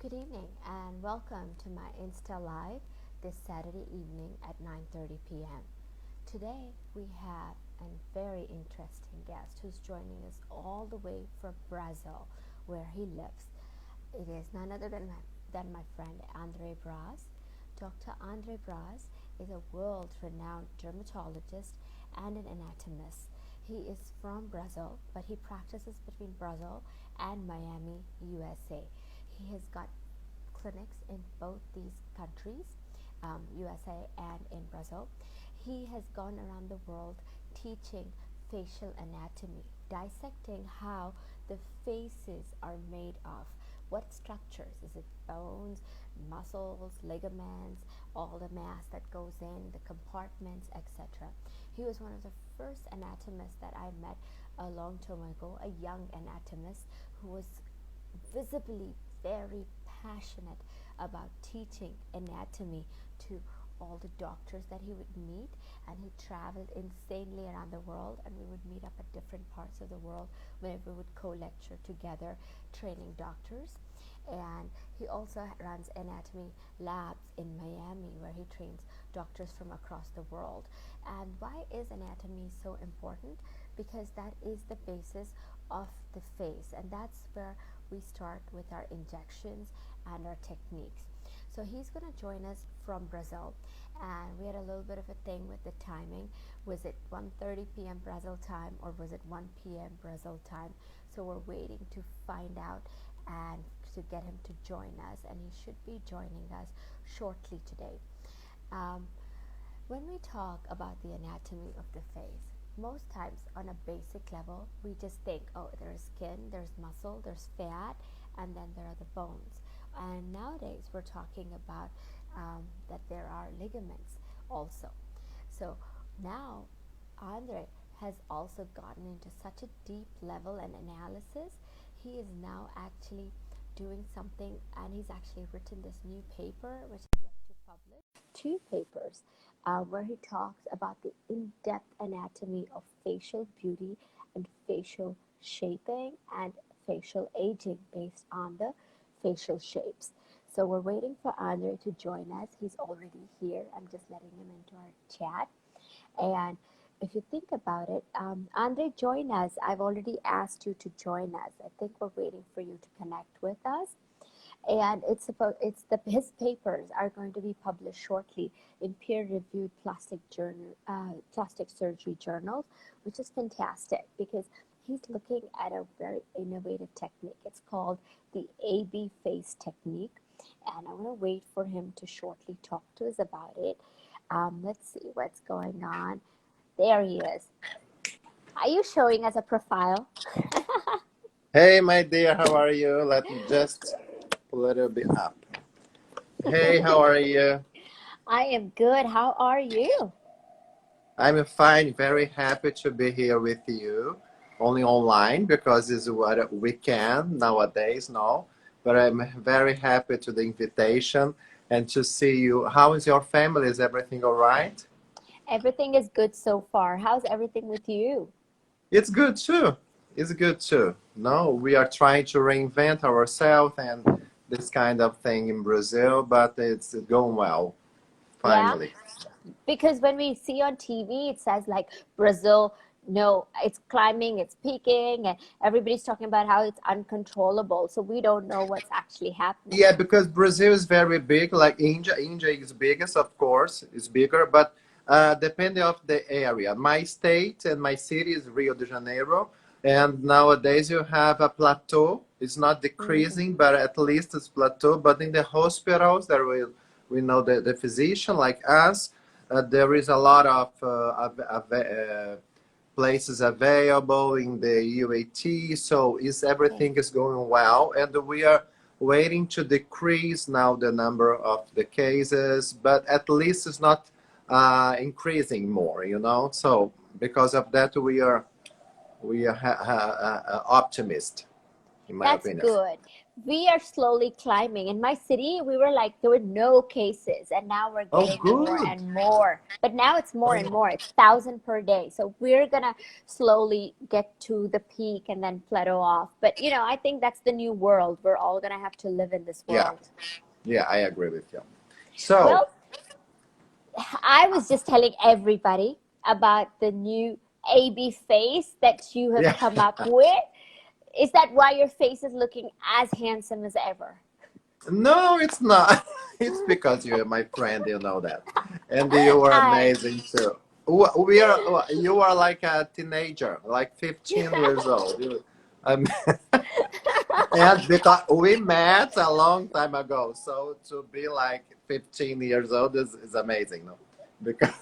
Good evening and welcome to my Insta Live this Saturday evening at 9:30 p.m. Today we have a very interesting guest who's joining us all the way from Brazil, where he lives. It is none other than my friend Andre Braz. Dr. Andre Braz is a world-renowned dermatologist and an anatomist. He is from Brazil, but he practices between Brazil and Miami, USA. He has got clinics in both these countries, USA and in Brazil. He has gone around the world teaching facial anatomy, dissecting how the faces are made of. What structures? Is it bones, muscles, ligaments, all the mass that goes in, the compartments, etc. He was one of the first anatomists that I met a long time ago, a young anatomist who was visibly very passionate about teaching anatomy to all the doctors that he would meet, and he traveled insanely around the world, and we would meet up at different parts of the world where we would co-lecture together training doctors. And he also runs anatomy labs in Miami where he trains doctors from across the world. And why is anatomy so important? Because that is the basis of the face, and that's where we start with our injections and our techniques. So he's going to join us from Brazil, and we had a little bit of a thing with the timing. Was it 1:30 p.m. Brazil time or was it 1 p.m. Brazil time? So we're waiting to find out and to get him to join us, and he should be joining us shortly today. When we talk about the anatomy of the face, most times on a basic level, we just think, oh, there's skin, there's muscle, there's fat, and then there are the bones. And nowadays, we're talking about that there are ligaments also. So now, Andre has also gotten into such a deep level and analysis. He is now actually doing something, and he's actually written this new paper, which is yet to publish. Two papers where he talks about the in-depth anatomy of facial beauty and facial shaping and facial aging based on the facial shapes. So we're waiting for Andre to join us. He's already here. I'm just letting him into our chat. And if you think about it, Andre, join us. I've already asked you to join us. I think we're waiting for you to connect with us. And his papers are going to be published shortly in peer-reviewed plastic surgery journals, which is fantastic because he's looking at a very innovative technique. It's called the AB face technique, and I'm going to wait for him to shortly talk to us about it. Let's see what's going on. There he is. Are you showing us a profile? Hey, my dear, how are you? Let me just a little bit up. Hey, how are you? I am good. How are you? I'm fine, very happy to be here with you. Only online because it's what we can nowadays, no. But I'm very happy to the invitation and to see you. How is your family? Is everything all right? Everything is good so far. How's everything with you? It's good too. It's good too. No, we are trying to reinvent ourselves and this kind of thing in Brazil, but it's going well, Yeah, finally. because when we see on TV, it says like Brazil, no, it's climbing, it's peaking, and everybody's talking about how it's uncontrollable. So we don't know what's actually happening. Yeah, because Brazil is very big, like India. India is biggest, of course, is bigger, but depending of the area. My state and my city is Rio de Janeiro, and nowadays you have a plateau. It's not Mm. decreasing, but at least it's plateau. But in the hospitals, there will we know the physician like us. There is a lot of places available in the UAT, so is Okay. everything is going well, and we are waiting to decrease now the number of the cases, but at least it's not increasing more, you know. So because of that, we are optimist, in my That's opinion. good. we are slowly climbing. In my city, we were like, there were no cases, and now we're Oh, getting more good. and more. But now it's more and Oh, more. It's 1,000 per day. So we're gonna slowly get to the peak and then plateau off. But I think that's the new world. We're all gonna have to live in this yeah. world. Yeah, I agree with you. So, Well, I was just telling everybody about the new AB face that you have yeah. come up with. Is that why your face is looking as handsome as ever? No, it's not. It's because you're my friend, you know that. And you are I amazing too. You are like a teenager, like 15 years old. Um, and because we met a long time ago, so to be like 15 years old is amazing, no? Because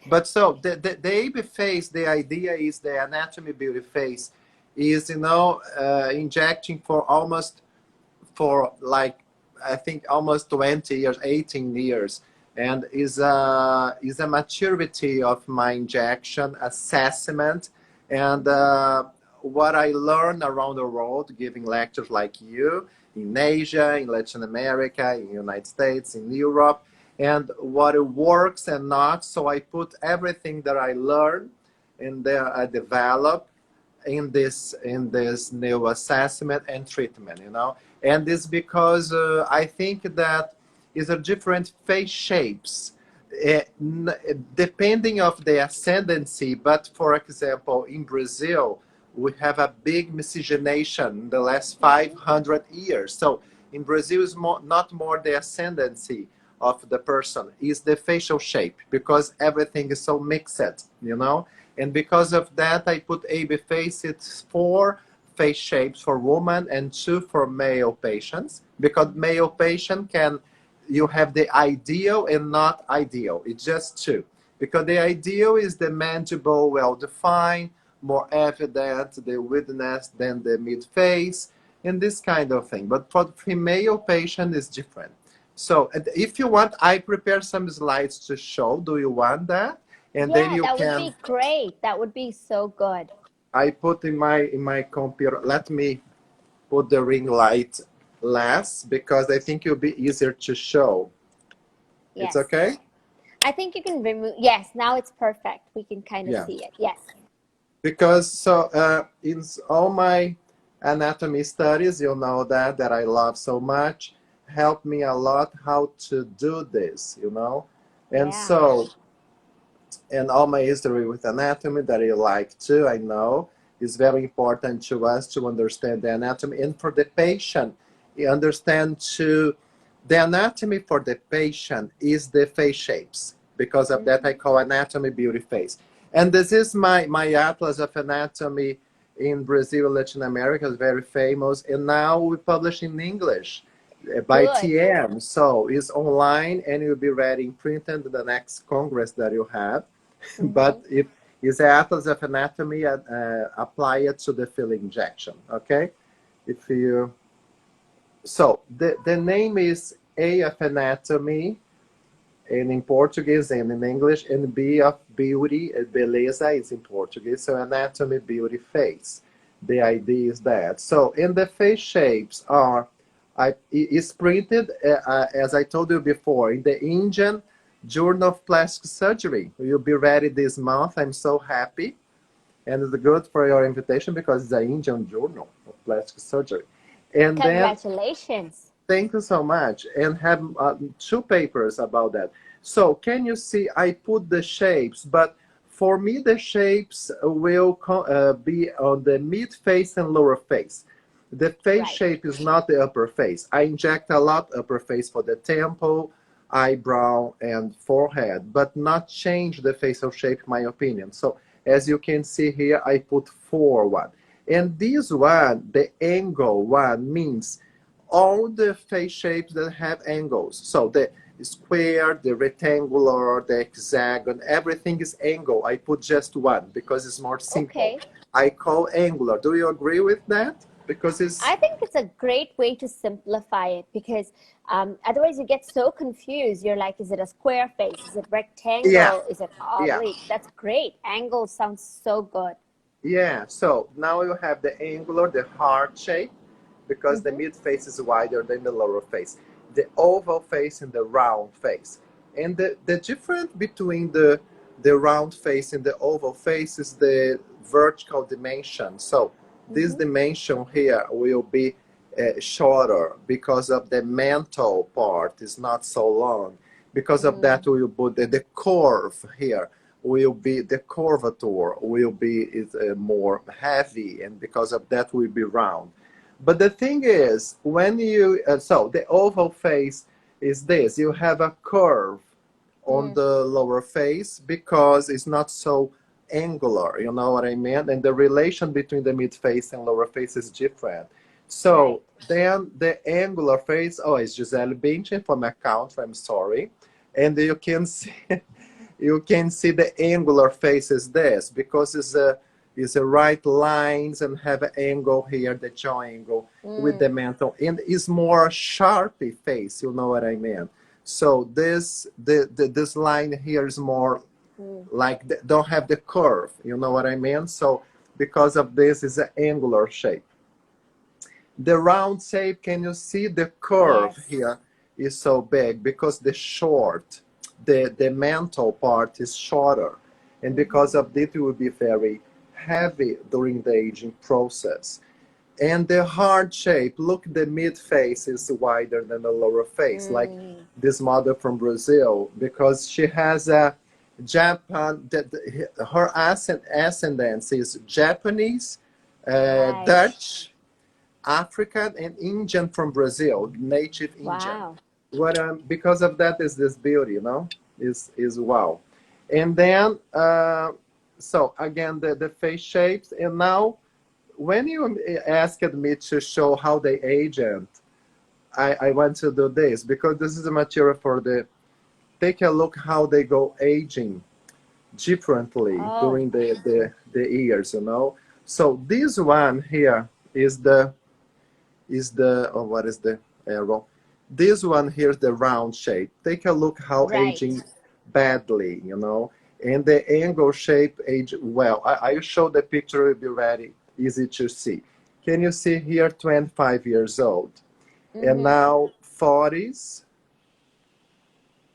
but so the AB phase, the idea is the anatomy beauty phase is injecting for like I think almost 20 years, 18 years, and is a maturity of my injection assessment and what I learned around the world, giving lectures like you in Asia, in Latin America, in the United States, in Europe, and what works and not. So I put everything that I learned and there I develop in this new assessment and treatment, and it's because I think that is a different face shapes depending of the ascendancy. But for example, in Brazil, we have a big miscegenation in the last Mhm. 500 years. So in Brazil is not more the ascendancy of the person, is the facial shape, because everything is so mixed. And because of that, I put AB face. It's 4 face shapes for women and 2 for male patients. Because male patient you have the ideal and not ideal. It's just 2. Because the ideal is the mandible well defined, more evident, the widthness than the mid face, and this kind of thing. But for female patient, is different. So if you want, I prepare some slides to show. Do you want that? And then Yeah, you that would can. be great. That would be so good. I put in my computer. Let me put the ring light less because I think it'll be easier to show. It's Yes. okay? I think you can remove. Yes, now it's perfect. We can kind of Yeah. see it. Yes. Because in all my anatomy studies, you know that I love so much, helped me a lot how to do this. And Yeah. so and all my history with anatomy that you like too, I know, is very important to us to understand the anatomy. And for the patient, you understand to the anatomy for the patient is the face shapes. Because of that, I Hmm. call anatomy beauty face. And this is my atlas of anatomy in Brazil, Latin America, is very famous. And now we publish in English by Good. TM. So it's online and you'll be ready in print in the next Congress that you have. Hmm. But it is the atlas of anatomy apply it to the fill injection. Okay, if you so the name is A of anatomy, and in Portuguese and in English, and B of beauty, beleza is in Portuguese. So anatomy, beauty, face. The idea is that. So in the face shapes is printed, as I told you before, in the Indian Journal of Plastic Surgery. You'll be ready this month. I'm so happy. And it's good for your invitation because it's an Indian Journal of Plastic Surgery. And then Congratulations. thank you so much. And have 2 papers about that. So can you see, I put the shapes, but for me, the shapes will be on the mid face and lower face. The face Right. shape is not the upper face. I inject a lot upper face for the temple, eyebrow, and forehead, but not change the facial shape, in my opinion. So as you can see here, I put 4 1. And this one, the angle one, means all the face shapes that have angles. So the square, the rectangular, the hexagon, everything is angle. I put just one because it's more simple. Okay. I call angular. Do you agree with that? Because it's, I think it's a great way to simplify it because otherwise you get so confused. You're like, is it a square face? Is it yeah, rectangle? Is it yeah, oblique? That's great. Angle sounds so good. yeah. So now you have the angular, the heart shape. because the Mm-hmm. mid face is wider than the lower face. The oval face and the round face. And the difference between the round face and the oval face is the vertical dimension. So this Mm-hmm. dimension here will be shorter because of the mantle part is not so long. Because of that, we will put the curve here will be the curvature will be is more heavy, and because of that will be round. But the thing is, when you so the oval face is this: you have a curve on Mm. the lower face because it's not so angular. You know what I mean? And the relation between the mid face and lower face is different. Right. So then the angular face, oh, it's Gisele Bündchen from account. I'm sorry, and you can see you can see the angular face is this because it's a right lines and have an angle here, the jaw angle with Mm. the mantle, and is more sharpy face. You know what I mean? So this line here is more Mm. like don't have the curve. You know what I mean? So because of this, is an angular shape. The round shape, can you see the curve Yes. here is so big because the mantle part is shorter. And Mm-hmm. because of this, it will be very heavy during the aging process. And the heart shape, look, the mid face is wider than the lower face, like Mm. this model from Brazil, because she has a Japan, her ascendance is Japanese, Right. Dutch, African, and Indian from Brazil, native Indian. Wow. What because of that is this beauty, you know, is wow. And then so again the face shapes, and now when you asked me to show how they age, and I want to do this because this is a material for the take a look how they go aging differently Oh. during the years, you know. So this one here is the oh, what is the arrow? This one here is the round shape. Take a look how Right. aging badly, you know, and the angle shape age well. I show the picture, will be ready, easy to see. Can you see here 25 years old? And Mm-hmm. now 40s,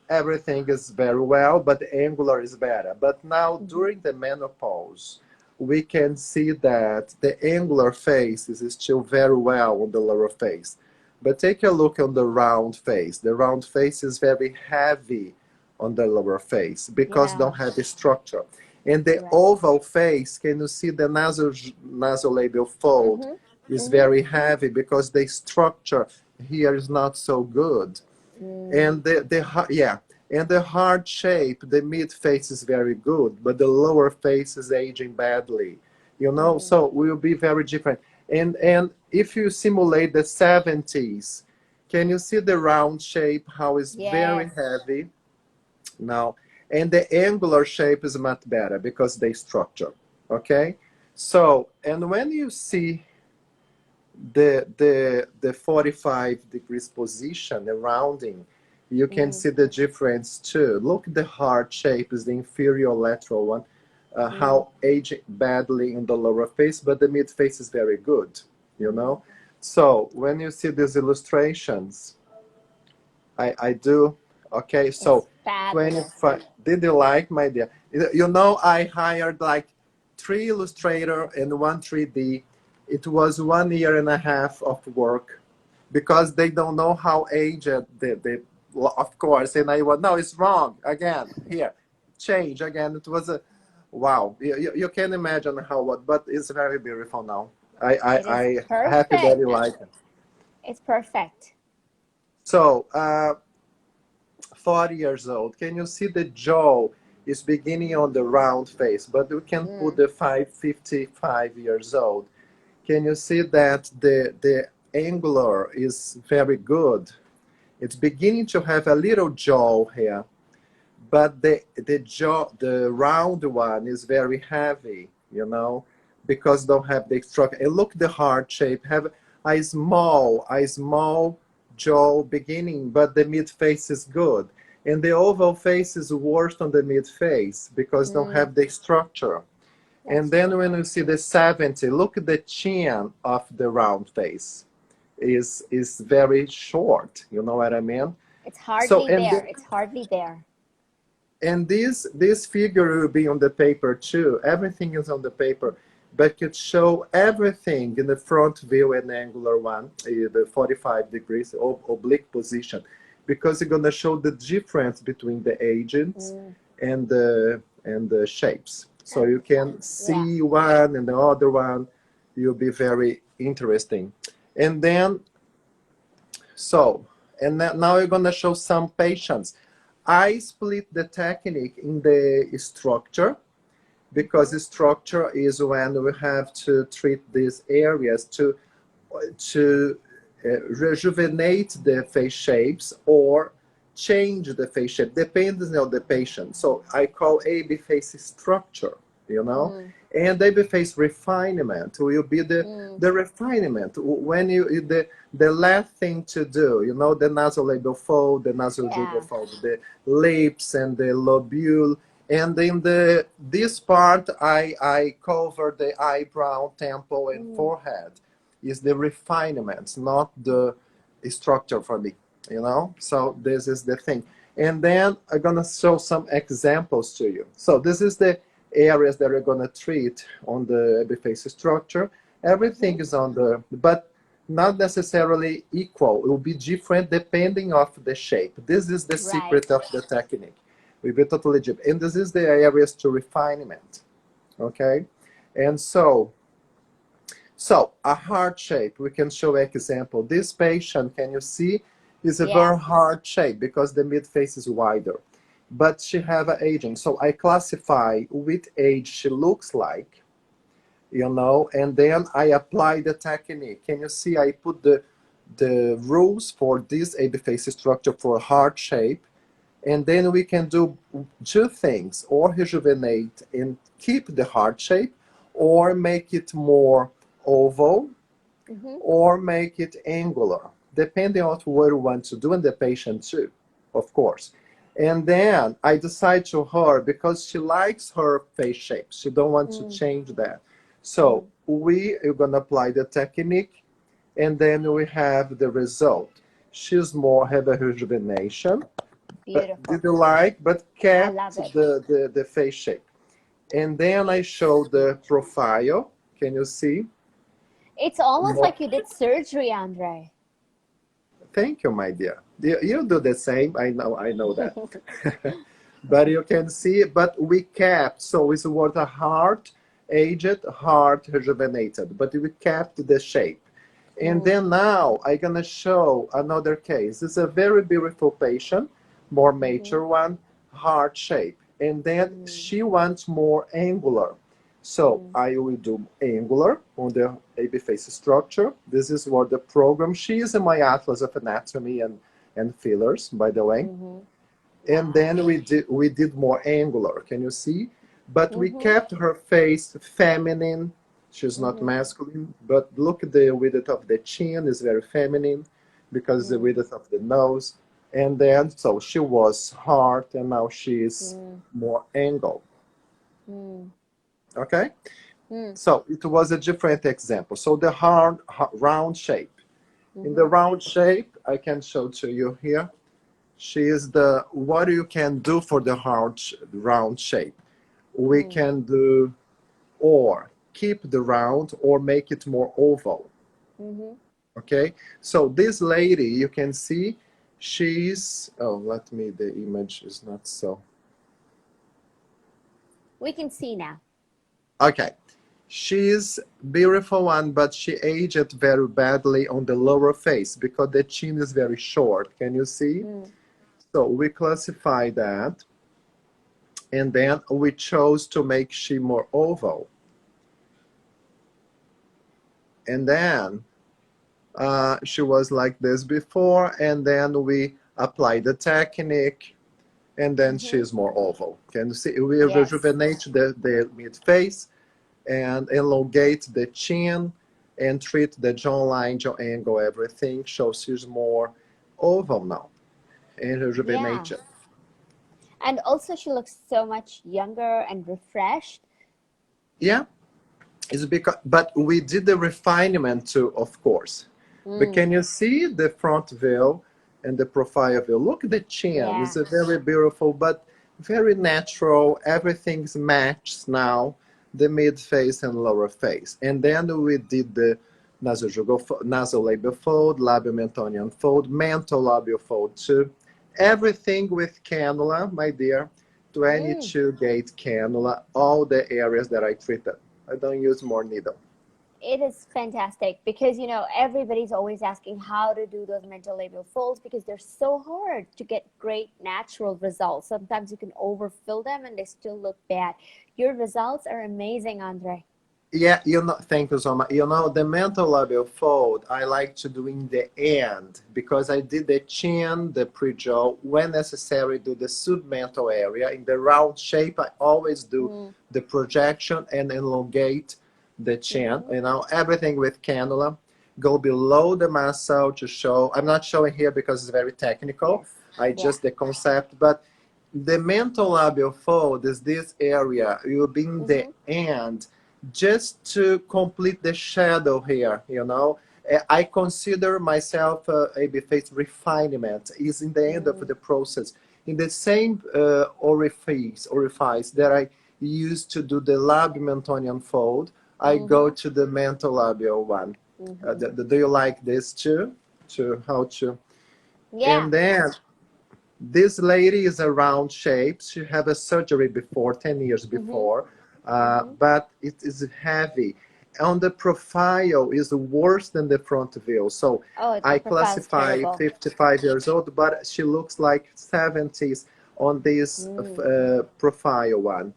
everything is very well, but the angular is better. But now Mm-hmm. during the menopause, we can see that the angular face is still very well on the lower face. But take a look on the round face. The round face is very heavy on the lower face because Yeah. don't have a structure. And the Right. oval face, can you see the nasolabial fold Mm-hmm. is Mm-hmm. very heavy because the structure here is not so good. Mm. And yeah, and the heart shape, the mid face is very good, but the lower face is aging badly, you know. Mm. So will be very different. And if you simulate the 70s, can you see the round shape how it's very Yes. heavy now, and the angular shape is much better because they structure. Okay, so and when you see the 45 degrees position, the rounding, you can Mm. see the difference too. Look, the heart shape is the inferior lateral one, Mm. how aging badly in the lower face, but the mid face is very good, you Mm. know. So when you see these illustrations, I do. Okay, It's so fabulous. 25. Did you like my dear? You know, I hired like 3 illustrator and 1 3D. It was 1.5 years of work because they don't know how aged the of course. And I went, no, it's wrong again. Here, change again. It was a wow. You can imagine how what, but it's very beautiful now. It is I happy that perfect. you like it. It's perfect. So 40 years old. Can you see the jaw is beginning on the round face, but we can put Mm. the 555 years old. Can you see that the angular is very good? It's beginning to have a little jaw here, but the round one is very heavy, you know, because don't have the structure. And look, the heart shape have a small jaw beginning, but the mid face is good, and the oval face is worse on the mid face because don't Mm. have the structure. And That's then true. when you see the 70, look at the chin of the round face. is very short. You know what I mean? It's So hardly and there. the, It's hardly there. and this figure will be on the paper too. Everything is on the paper, but could show everything in the front view and angular one, the 45 degrees oblique position, because you're gonna show the difference between the agents Mm. and the shapes. So And you can yeah. see one and the other one. You'll be very interesting. And then so, and now we're gonna show some patients. I split the technique in the structure because Mm-hmm. the structure is when we have to treat these areas to rejuvenate the face shapes or change the face shape, depends on the patient. So I call AB face structure, you know, Mm. and AB face refinement will be Mm. the refinement when the last thing to do, you know, the nasolabial fold, the Yeah. nasojugal fold, the lips and the lobule. And in the this part, I cover the eyebrow, temple, and Mm. forehead is the refinements, not the structure for me, you know? So this is the thing. And then I'm gonna show some examples to you. So this is the areas that we're gonna treat on the epiface structure. Mm-hmm. Everything is on the, but not necessarily equal. It will be different depending of the shape. This is the Right. secret of the technique. We'll be totally different. And this is the areas to refinement, okay? And so a heart shape, we can show example. This patient, can you see, is a Yes. very hard shape because the mid face is wider. But she have an aging. So I classify with age she looks like, you know, and then I apply the technique. Can you see I put the rules for this AB face structure for a heart shape, and then we can do two things, or rejuvenate and keep the heart shape, or make it more oval, Mm-hmm. or make it angular, depending on what you want to do, and the patient too, of course. And then I decide to her because she likes her face shape. She don't want to Mm. change that. So Mm. we are gonna apply the technique, and then we have the result. She's more have a rejuvenation, but Beautiful. did you like, but I kept love it. the face shape. And then I show the profile. Can you see? It's almost More. like you did surgery, Andre. Thank you, my dear. You do the same. I know that. But you can see, but we kept, so it's what a heart, aged, heart, rejuvenated, but we kept the shape. And Mm. then now I'm gonna show another case. It's a very beautiful patient, more Mm-hmm. mature one, heart shape. And then Mm. she wants more angular. So Mm. I will do angular on the AB face structure. This is what the program, she is in my atlas of anatomy and fillers, by the way. Mm-hmm. And Wow. then we did more angular. Can you see? But we Mm-hmm. kept her face feminine. She's not Mm-hmm. masculine, but look at the width of the chin is very feminine because the Mm. width of the nose. And then so she was hard and now she is Mm. more angled. Mm. Okay? Mm. So it was a different example. So the round shape. In the Mm-hmm. round shape, I can show to you here. She is the what you can do for the round shape. We Mm. can do or keep the round or make it more oval. Mm-hmm. Okay. So this lady, you can see, she's. Oh, let me. The image is not so. We can see now. Okay. She's beautiful one, but she aged very badly on the lower face because the chin is very short. Can you see? Mm. So we classify that, and then we chose to make she more oval. And then she was like this before, and then we apply the technique, and then Mm-hmm. she's more oval. Can you see? We Yes. rejuvenate the mid face and elongate the chin and treat the jawline, jaw angle, everything. So she's more oval now and Yeah. rejuvenation. And also, she looks so much younger and refreshed. Yeah, it's because, but we did the refinement too, of course. But Mm. can you see the front view and the profile view? Look at the chin. Yeah. It's a very beautiful, but very natural. Everything's matched now, the mid face and lower face. And then we did the nasolabial fold, labial mentonian fold, mentolabial fold too. Everything with cannula, my dear. Mm. 22 gauge cannula, all the areas that I treated. I don't use more needle. It is fantastic because everybody's always asking how to do those mental labial folds because they're so hard to get great natural results. Sometimes you can overfill them and they still look bad. Your results are amazing, Andre. Yeah, thank you so much. The mental labial fold, I like to do in the end because I did the chin, the pre-jaw, when necessary, do the submental area. In the round shape, I always do Mm. the projection and elongate the chin, Mm-hmm. everything with cannula. Go below the muscle to show, I'm not showing here because it's very technical. Yes. I Yeah. just the concept, but the mental labial fold is this area. You'll be in the Mm-hmm. end just to complete the shadow here, I consider myself a face refinement is in the end of Mm. the process. In the same orifice that I used to do the labial fold, I go Mm-hmm. to the mental labial one. Mm-hmm. Do you like this too? To how to? Yeah. And then this lady is a round shape. She had a surgery before, 10 years Mm-hmm. before, Mm-hmm. but it is heavy. On the profile is worse than the front view. So Oh, the I profile's classify terrible. 55 years old, but she looks like 70s on this Mm. profile one.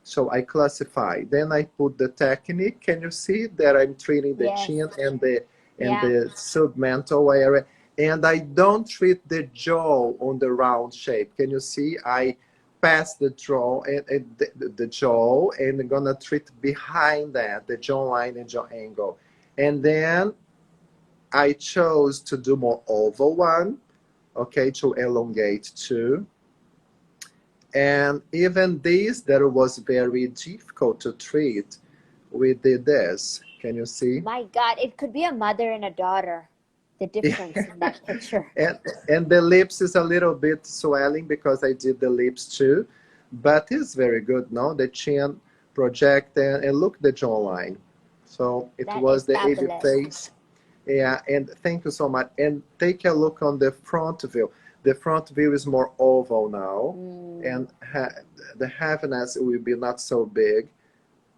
So I classify. Then I put the technique. Can you see that I'm treating the Yes. chin and Yeah. the submental area? And I don't treat the jaw on the round shape. Can you see? I pass the jaw and the jaw, and I'm gonna treat behind that the jawline and jaw angle. And then I chose to do more oval one, okay, to elongate too. And even this that was very difficult to treat, we did this. Can you see? My God, it could be a mother and a daughter. The difference in that picture. and and the lips is a little bit swelling because I did the lips too, but it's very good. No, the chin project and look the jawline. So it That is was the AB fabulous. face. Yeah, and thank you so much. And take a look on the front view. The front view is more oval now, Mm. and the heaviness will be not so big.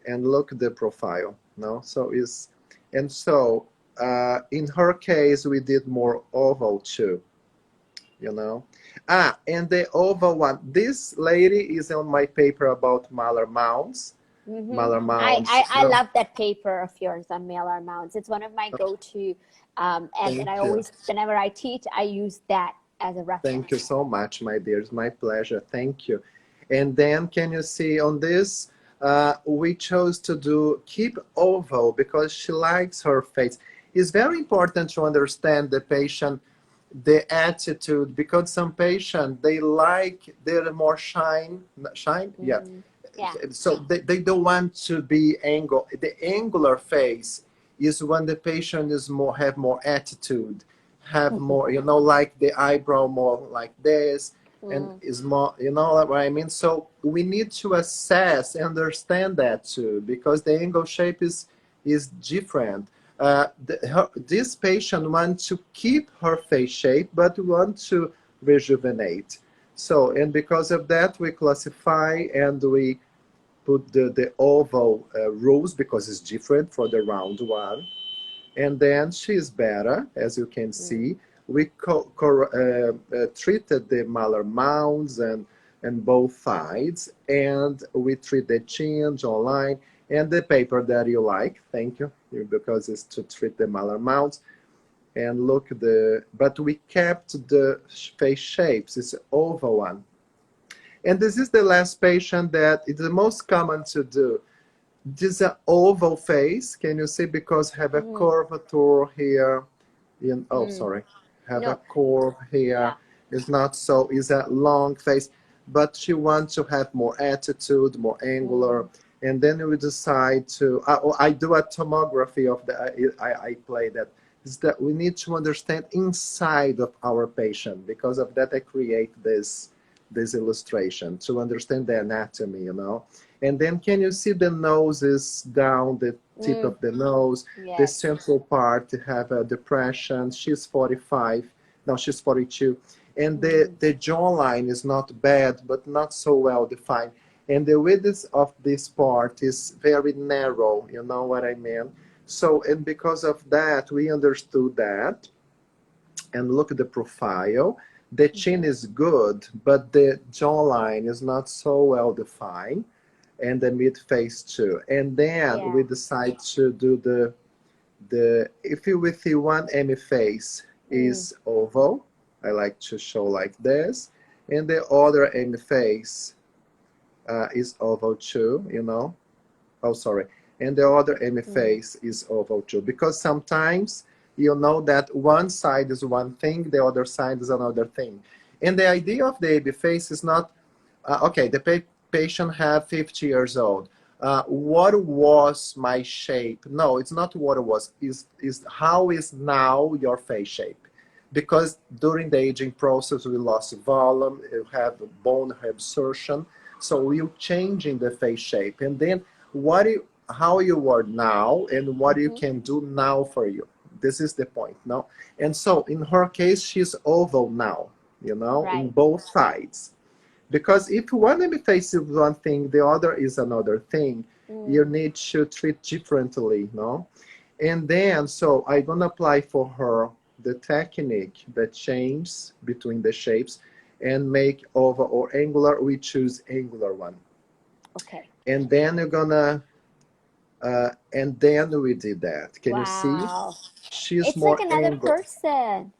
And look at the profile, no? So is and so in her case, we did more oval too, you know. And the oval one. This lady is on my paper about malar mounds. Mm-hmm. Malar I, mounds. I I No, love that paper of yours on malar mounts. It's one of my go-to, and I thank you. always, whenever I teach, I use that as a Thank you reference. so much, my dear. It's my pleasure. Thank you. And then can you see on this, we chose to do keep oval because she likes her face. It's very important to understand the patient, the attitude, because some patient, they like, they're more shine, yeah. Mm. Yeah. So they don't want to be angle. The angular face is when the patient is more, have more attitude, have more, like the eyebrow more like this, and Mm. is more, what I mean. So we need to assess and understand that too, because the angle shape is different. This patient wants to keep her face shape, but want to rejuvenate. So, and because of that, we classify and we put the oval rules because it's different for the round one. And then she's better, as you can Mm. see. We treated the malar mounds and both sides, and we treat the chin, jawline, and the paper that you like. Thank you, because it's to treat the malar mounds. And look but we kept the face shapes. It's oval one. And this is the last patient that is the most common to do. This is an oval face. Can you see? Because have a Mm. curvature here. Oh, Mm. sorry. Have a No. curve here. Yeah. It's not so. It's a long face, but she wants to have more attitude, more angular. Mm. And then we decide to. I do a tomography of the. I play that. is that we need to understand inside of our patient. Because of that, I create this illustration to understand the anatomy, you know. And then can you see the nose is down, the tip Mm. of the nose, the Yes. central part have a depression. She's 45, no, she's 42. And the jawline is not bad, but not so well defined. And the width of this part is very narrow, you know what I mean? So, and because of that, we understood that and look at the profile. The chin is good, but the jawline is not so well defined, and the mid face too. And then Yeah. we decide to do the if you with the one M face Mm. is oval. I like to show like this, and the other M face is oval too. You know. Oh, sorry. And the other M Mm. face is oval too, because sometimes you know that one side is one thing, the other side is another thing. And the idea of the AB face is not okay. The patient have 50 years old. What was my shape? No, it's not what it was. Is how is now your face shape? Because during the aging process, we lost volume, you have bone reabsorption, so we're changing the face shape. And then what you, how you are now and what you Mm-hmm. can do now for you. This is the point, no? And so in her case, she's oval now, you know, in Right. both sides. Because if one face is one thing, the other is another thing, you Mm. need to treat differently, no? And then, so I'm gonna apply for her the technique that changes between the shapes and make oval or angular. We choose angular one. Okay. And then you're gonna, and then we did that. Can you see? Wow. She's It's like more another angled. person.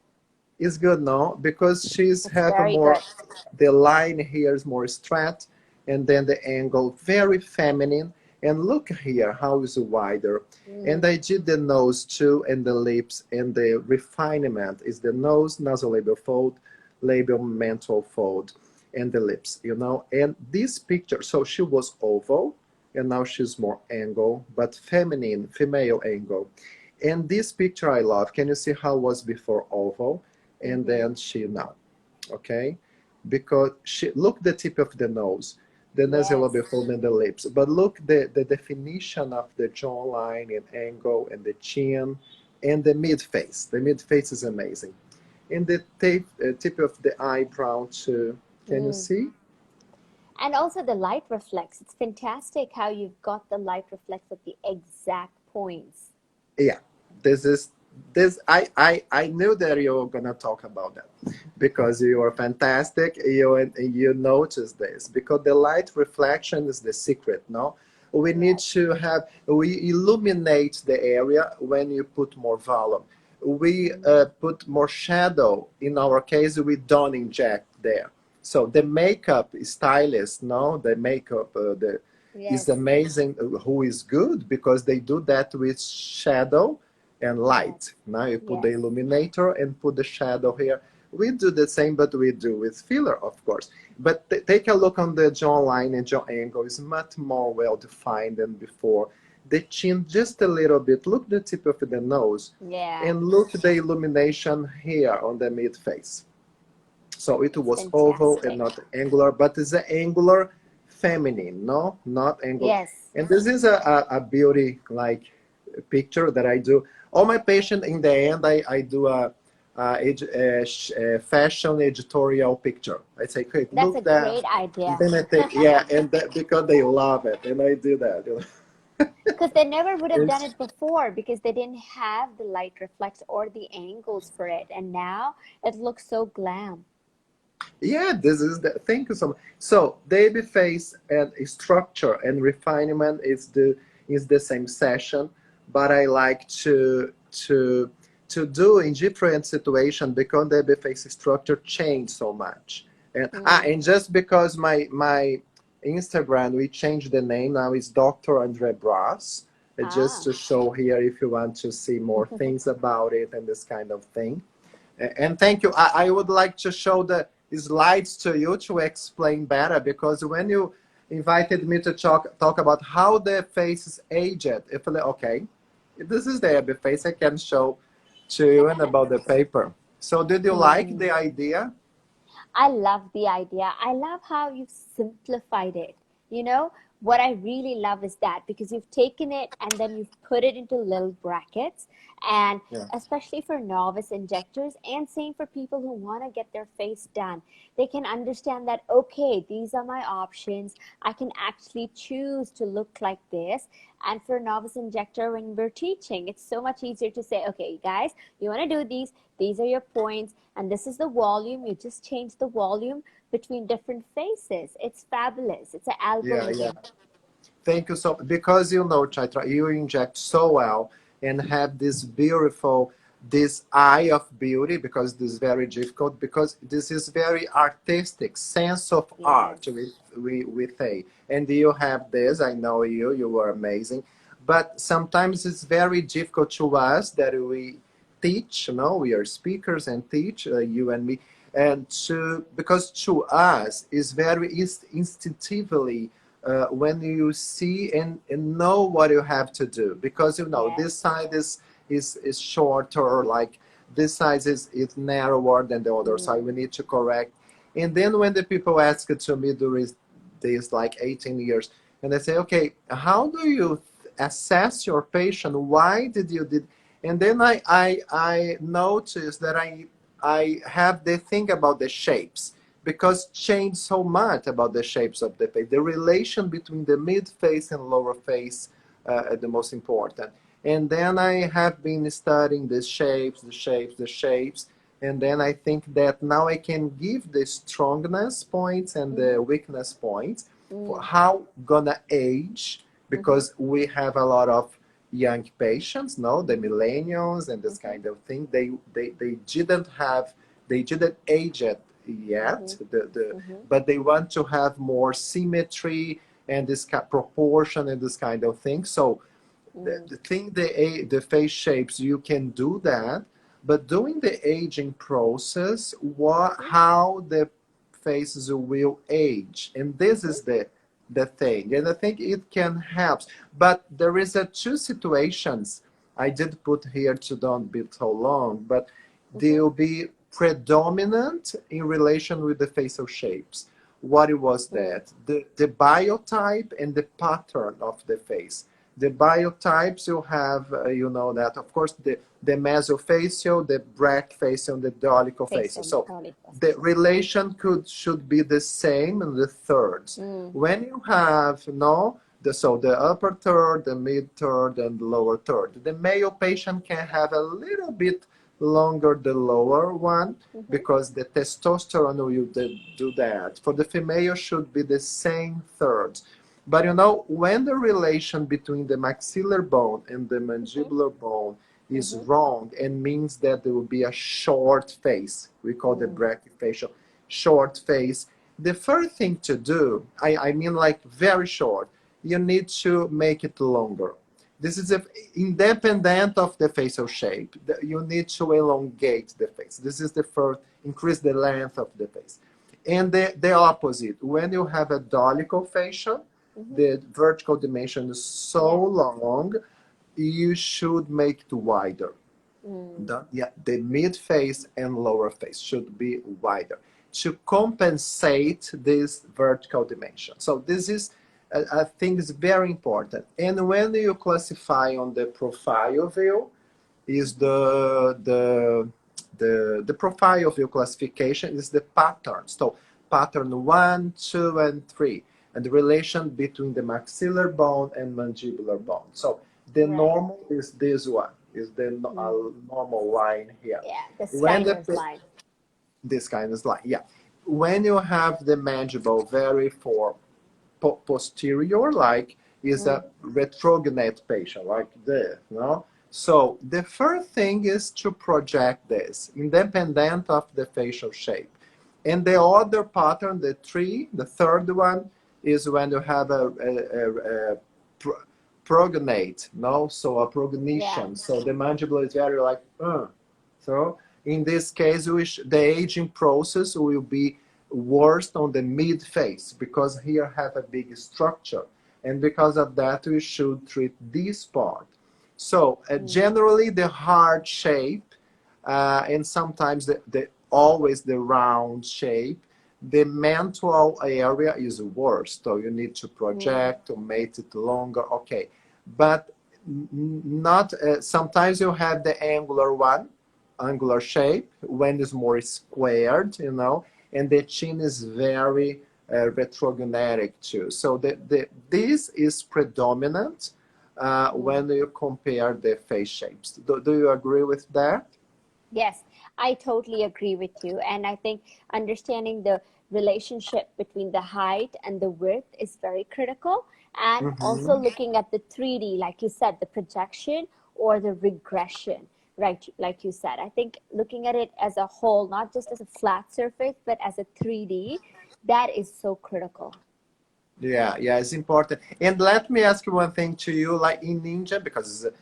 Is good now because she's It's have a very more, good. the line here is more straight, and then the angle very feminine. And look here how is wider. And Mm. I did the nose too, and the lips, and the refinement is the nose, nasolabial fold, labial mental fold, and the lips, you know. And this picture, so she was oval, and now she's more angle, but feminine, female angle. And this picture I love. Can you see how it was before oval? And Mm-hmm. then she now, okay? Because she look the tip of the nose, the Yes. nasolabial fold and the lips, but look the definition of the jawline and angle and the chin and the mid face. The mid face is amazing, and the tip of the eyebrow too. Can you Mm. see? And also the light reflex. It's fantastic how you've got the light reflex at the exact points. Yeah, this is this I knew that you were gonna talk about that because you are fantastic. You notice this because the light reflection is the secret. No, we need Yes. to have, we illuminate the area when you put more volume. We Mm. put more shadow. In our case, we don't inject there. So the makeup stylist, no, the makeup the is Yes. amazing, who is good because they do that with shadow and Yes. light. Now you put the Yes. illuminator and put the shadow here. We do the same, but we do with filler, of course. But take a look on the jawline and jaw angle is much more well defined than before. The chin just a little bit. Look the tip of the nose Yeah. and look the illumination here on the mid face. So it It's was oval and fantastic. not angular, but it's an angular feminine, no, not angular. Yes. And this is a beauty like picture that I do. All my patient in the end, I do a fashion editorial picture. I say, hey, That's a look that. great And idea. then I take, yeah, and that, because they love it, and I do that. You Because they never would have know? done it before because they didn't have the light reflex or the angles for it. And now it looks so glam. Yeah, this is the thank you so much. So baby face and structure and refinement is the same session, but I like to do in different situation because the baby face structure changed so much. Mm. And just because my Instagram we changed the name now is Dr. Andre Bras. Just Ah. to show here if you want to see more things about it and this kind of thing. And thank you. I would like to show the slides to you to explain better because when you invited me to talk about how the face is aged, if okay, this is the face I can show to you and about the paper. So did you like Hmm. the idea? I love the idea. I love how you've simplified it. You know, what I really love is that because you've taken it and then you've put it into little brackets, and Yeah. especially for novice injectors and same for people who want to get their face done, they can understand that, okay, these are my options. I can actually choose to look like this. And for novice injector, when we're teaching, it's so much easier to say, okay, guys, you want to do these are your points, and this is the volume. You just change the volume between different faces. It's fabulous. It's an Yeah, yeah. algorithm. Thank you so, because you know, Chaitra, you inject so well and have this beautiful, this eye of beauty, because this is very difficult, because this is very artistic sense of Yes. art, we say. And you have this, I know you were amazing. But sometimes it's very difficult to us that we teach, you know, we are speakers and teach, you and me, and to, because to us is very instinctively, when you see and know what you have to do, because you know Yes. this side is shorter, like this side is narrower than the other side, we Mm. need to correct. And then when the people ask it to me during these like 18 years, and they say, okay, how do you assess your patient, why did you did, and then I notice that I have the thing about the shapes, because change so much about the shapes of the face. The relation between the mid face and lower face are the most important. And then I have been studying the shapes, the shapes, the shapes. And then I think that now I can give the strongness points and the Mm-hmm. weakness points for Mm. how gonna age, Mm-hmm. because we have a lot of young patients, no, the Mm-hmm. millennials and this Mm-hmm. kind of thing. They didn't have, they didn't age it yet, Mm-hmm. but they want to have more symmetry and this proportion and this kind of thing. So Mm-hmm. the thing, the face shapes, you can do that, but during the aging process, what, Mm-hmm. how the faces will age, and this Mm-hmm. is the thing, and I think it can help. But there is a two situations I did put here to don't be so long, but Mm-hmm. they'll be predominant in relation with the facial shapes. What it was Mm. that the biotype and the pattern of the face. The biotypes you have, you know that, of course, the mesofacial, the brachyfacial, and the Face dolichofacial. and So solid the position. relation should be the same in the thirds. Mm. When you have no, the upper third, the mid third, and the lower third. The male patient can have a little bit longer the lower one, Mm-hmm. because the testosterone will do that. For the female, should be the same thirds. But you know, when the relation between the maxillary bone and the Mm-hmm. mandibular bone is Mm-hmm. wrong, and means that there will be a short face, we call the Mm. brachyfacial short face. The first thing to do, I mean like very short, you need to make it longer. This is independent of the facial shape. You need to elongate the face. This is the first, increase the length of the face. And the opposite, when you have a dolichofacial, Mm-hmm. the vertical dimension is so Yes. long, you should make it wider. Mm. The mid face and lower face should be wider to compensate this vertical dimension. So this is, I think, is very important. And when you classify on the profile view, is Mm-hmm. the profile view classification is the pattern. So pattern 1, 2, and 3, and the relation between the maxillary bone and mandibular bone. So the Right. normal is this one, is the Mm. normal line here. Yeah, the When Skyner's line. this kind of line, yeah. When you have the mandible very for posterior, like is Mm. a retrograde patient, like this, no? So the first thing is to project this, independent of the facial shape. And the other pattern, the third one, is when you have a prognate, no? So a Yeah. prognition. So the mandible is very like, So in this case, the aging process will be worst on the mid face, because here have a big structure. And because of that, we should treat this part. So Mm. generally the heart shape and sometimes always the round shape. The mental area is worse, so you need to Mm. project to make it longer. Okay, but not sometimes you have the angular shape when it's more squared, and the chin is very retrognatic too. So this is predominant Mm. when you compare the face shapes. Do you agree with that? Yes, I totally agree with you. And I think understanding the relationship between the height and the width is very critical. And also Mm-hmm. looking at the 3D, like you said, the projection or the regression, right? Like you said, I think looking at it as a whole, not just as a flat surface, but as a 3D, that is so critical. Yeah, yeah, it's important. And let me ask you one thing to you, like in India, because it's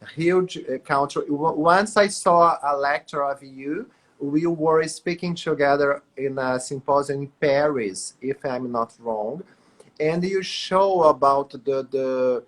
a huge country. Once I saw a lecture of you, we were speaking together in a symposium in Paris, if I'm not wrong, and you show about the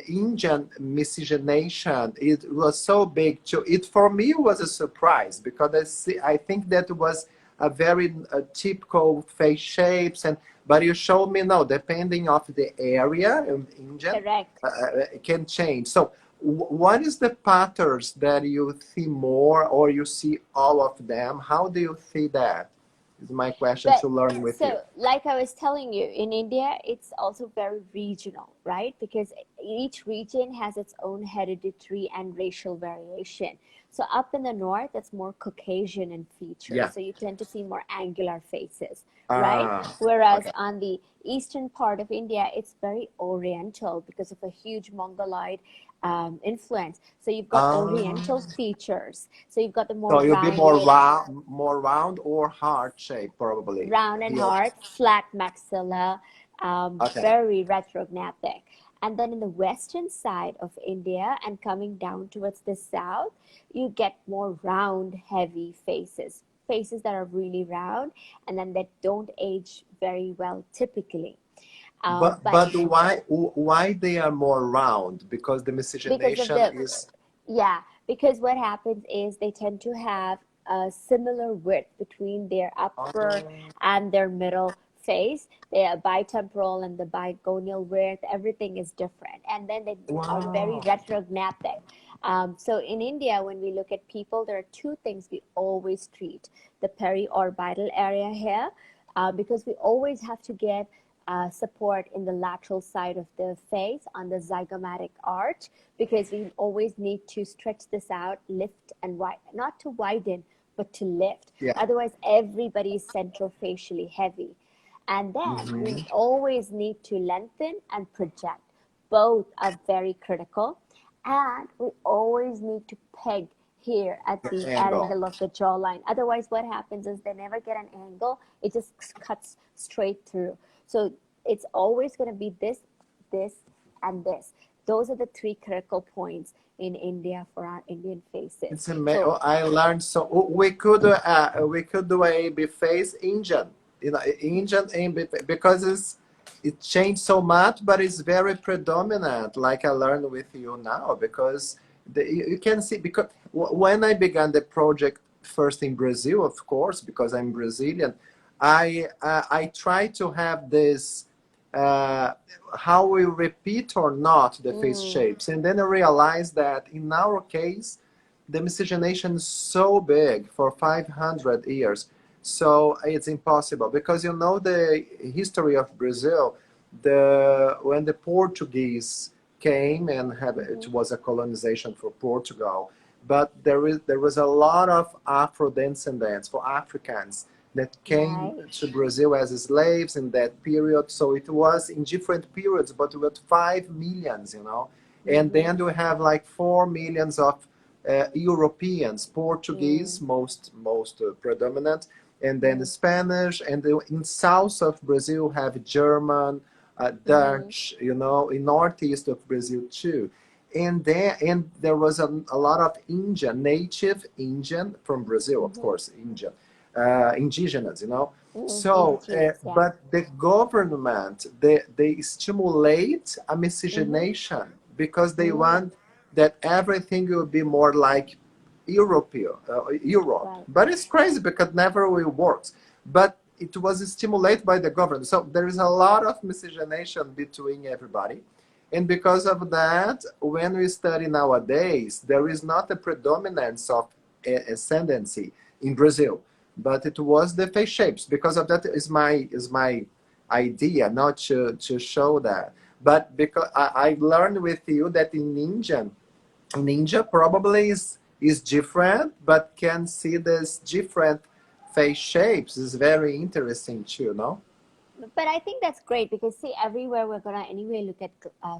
Indian miscegenation. It was so big too. It for me was a surprise because I think that was a very typical face shapes, and but you showed me no, depending of the area in Indian, Correct. it can change. So what is the patterns that you see more, or you see all of them? How do you see that? Is my question But to learn with you. so, like I was telling you, in India, it's also very regional, right? Because each region has its own hereditary and racial variation. So, up in the north, it's more Caucasian in features. Yeah. So, you tend to see more angular faces, right? Ah, Whereas okay. on the eastern part of India, it's very oriental because of a huge Mongoloid influence. So, you've got Ah, oriental features. So, you've got the more so you'll be more rounded, round, more round or heart shape, probably. round and Here. hard, flat maxilla, Okay. very retrographic. And then in the western side of India and coming down towards the south, you get more round, heavy faces. Faces that are really round and then that don't age very well typically. But But why they are more round? Because the because of miscegenation the is. Yeah, because what happens is they tend to have a similar width between their upper Oh, and their middle face. Their bitemporal and the bigonial width, everything is different. And then they are very wow. retrographic. So in India, when we look at people, there are two things we always treat: the periorbital area here, because we always have to get support in the lateral side of the face on the zygomatic arch because we always need to stretch this out, lift and widen, not to widen, but to lift. Yeah. Otherwise, everybody is centrofacially heavy. And then we Mm-hmm. always need to lengthen and project. Both are very critical. And we always need to peg here at The the angle. angle of the jawline. Otherwise, what happens is they never get an angle, it just cuts straight through. So it's always going to be this, and this. Those are the three critical points in India for our Indian faces. It's amazing. So I learned so we could do a face Indian, Indian because it changed so much, but it's very predominant. Like I learned with you now, because you can see because when I began the project first in Brazil, of course, because I'm Brazilian, I try to have this uh, how we repeat or not the face mm, shapes. And then I realized that in our case, the miscegenation is so big for 500 years. So it's impossible because the history of Brazil, when the Portuguese came and mm-hmm, it was a colonization for Portugal, but there was a lot of Afro descendants for Africans that came right. to Brazil as slaves in that period. So it was in different periods, but with 5 millions. And Mm-hmm, then we have like 4 millions of Europeans, Portuguese, mm, most predominant, and then mm, Spanish, and in south of Brazil have German, mm-hmm, Dutch, in northeast of Brazil too. And there was a lot of Indian, native Indian from Brazil, of mm-hmm, course, Indian, indigenous. mm, So, indigenous, yeah. but the government, they stimulate a Mm-hmm, miscegenation because they mm, want that everything will be more like Europe. Right. But it's crazy because never will works. But it was stimulated by the government. So there is a lot of miscegenation between everybody. And because of that, when we study nowadays, there is not a predominance of ascendancy in Brazil, but it was the face shapes. Because of that is my idea, not to show that. But because I learned with you that in India probably is different, but can see this different face shapes is very interesting too, no? But I think that's great because see, everywhere we're gonna anyway look at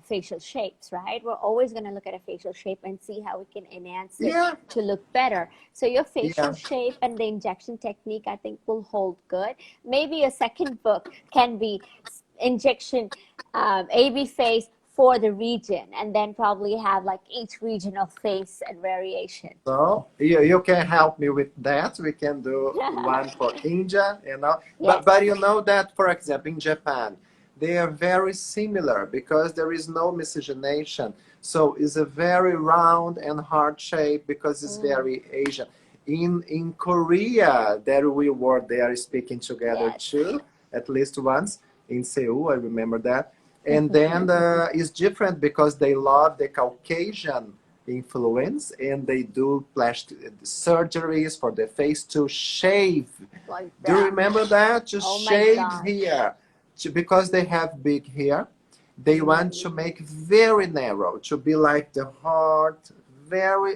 facial shapes, right? We're always gonna look at a facial shape and see how we can enhance it Yeah, to look better. So your facial yeah. shape and the injection technique, I think, will hold good. Maybe a second book can be injection, AB face for the region, and then probably have like each regional face and variation. So you can help me with that. We can do one for India, you know. Yes. But you know that, for example, in Japan, they are very similar because there is no miscegenation. So it's a very round and hard shape because it's Mm, very Asian. In Korea, there we were there speaking together yes. too, at least once in Seoul. I remember that. And then it's different because they love the Caucasian influence and they do plastic surgeries for the face to shave. Like Do you that. remember that? To Oh my shave gosh. here. Because they have big hair, they want Mm, to make very narrow, to be like the heart, very,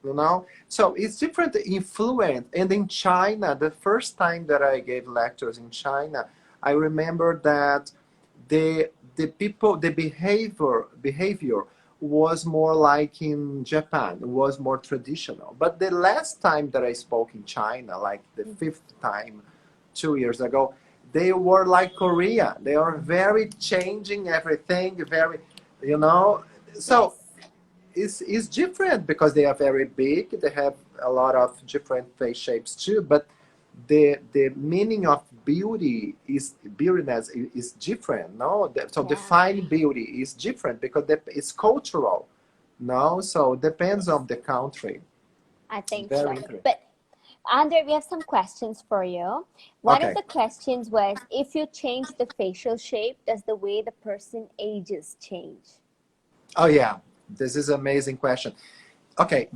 you know. So it's different influence. And in China, the first time that I gave lectures in China, I remember that the people, the behavior was more like in Japan, was more traditional. But the last time that I spoke in China, like the fifth time 2 years ago, they were like Korea. They are very changing everything, very, you know. So yes. is different because they are very big. They have a lot of different face shapes too. But the meaning of beauty is beautiness is different. No, so Yeah. define beauty is different because it's cultural. No, so depends Yes. on the country. I think Very so. interesting. But Andre, we have some questions for you. One of Okay. the questions was, if you change the facial shape, does the way the person ages change? Oh yeah, this is an amazing question. Okay,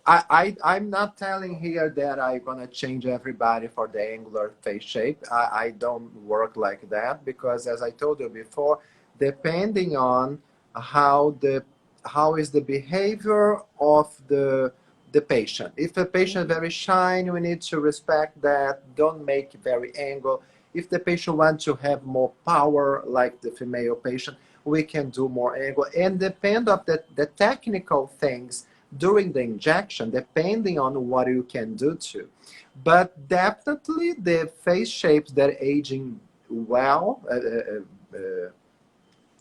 I'm not telling here that I'm gonna change everybody for the angular face shape. I don't work like that because, as I told you before, depending on how the how is the behavior of the patient. If the patient is Mm-hmm. very shy, we need to respect that. Don't make very angle. If the patient wants to have more power, like the female patient, we can do more angle. And depend of the technical things during the injection, depending on what you can do to. But definitely the face shapes that are aging well,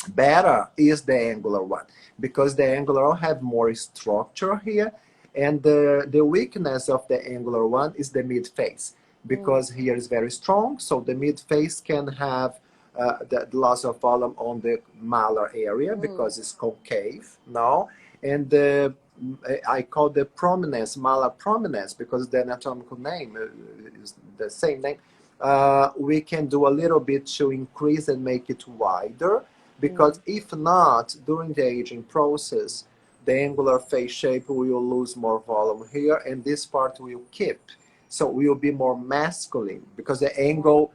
better is the angular one because the angular one have more structure here, and the weakness of the angular one is the mid face Mm, because here is very strong, so the mid face can have the loss of volume on the malar area mm, because it's concave now, and I call the prominence malar prominence because the anatomical name is the same name. We can do a little bit to increase and make it wider because mm, if not, during the aging process, the angular face shape will lose more volume here and this part will keep. So we will be more masculine because the right. angle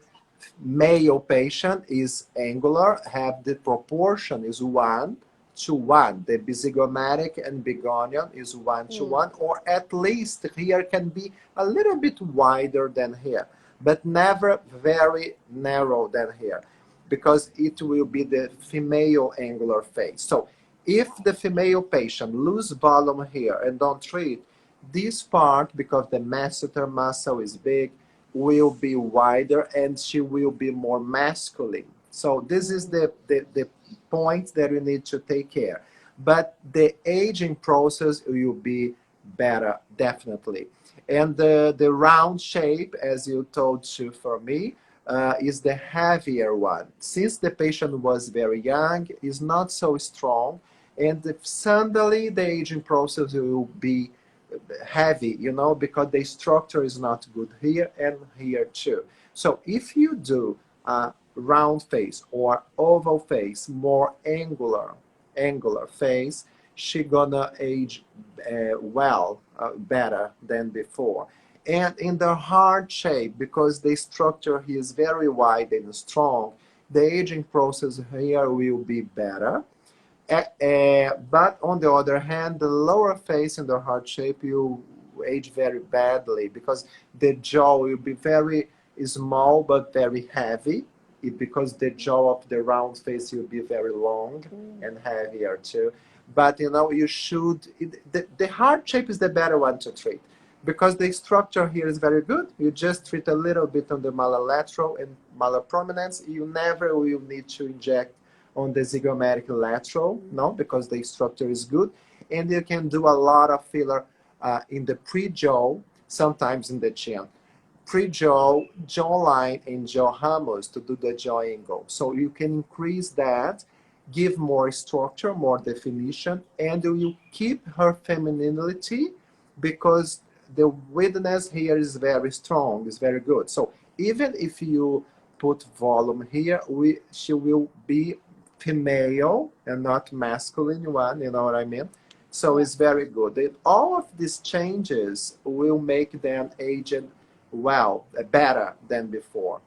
male patient is angular, have the proportion is 1 to 1. The bisigomatic and begonian is one to Mm, one, or at least here can be a little bit wider than here, but never very narrow than here because it will be the female angular face. So if the female patient lose volume here and don't treat, this part, because the masseter muscle is big, will be wider and she will be more masculine. So this is mm, the point that you need to take care. But the aging process will be better, definitely. And the round shape, as you told to for me, is the heavier one. Since the patient was very young, is not so strong, and suddenly the aging process will be heavy, you know, because the structure is not good here and here too. So if you do a round face or oval face, more angular face, she gonna age better than before. And in the heart shape, because the structure here is very wide and strong, the aging process here will be better. But on the other hand, the lower face in the heart shape will age very badly because the jaw will be very small but very heavy. Because the jaw of the round face will be very long and heavier too. But you know, you should, the heart shape is the better one to treat because the structure here is very good. You just treat a little bit on the malolateral and malaprominence. You never will need to inject on the zygomatic lateral, no, because the structure is good. And you can do a lot of filler in the pre-jaw, sometimes in the chin. Pre-jaw, jawline, and jaw humerus to do the jaw angle. So you can increase that, give more structure, more definition, and you keep her femininity because the widthness here is very strong, is very good. So even if you put volume here, she will be female and not masculine one, you know what I mean? So it's very good. All of these changes will make them aged well, better than before.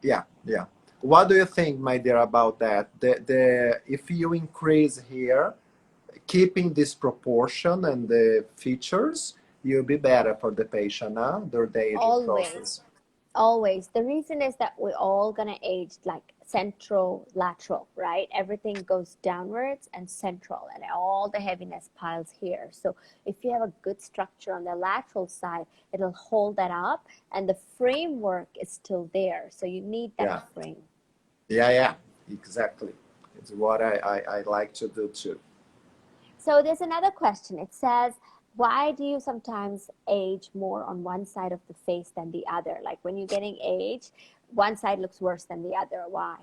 Yeah, yeah. What do you think, my dear, about that? If you increase here, keeping this proportion and the features, you'll be better for the patient, huh? During the aging process. Always. The reason is that we're all gonna age like central, lateral, right? Everything goes downwards and central, and all the heaviness piles here. So if you have a good structure on the lateral side, it'll hold that up, and the framework is still there. So you need that frame. Yeah, exactly. It's what I like to do too. So there's another question. It says, why do you sometimes age more on one side of the face than the other? Like when you're getting aged, one side looks worse than the other. Why?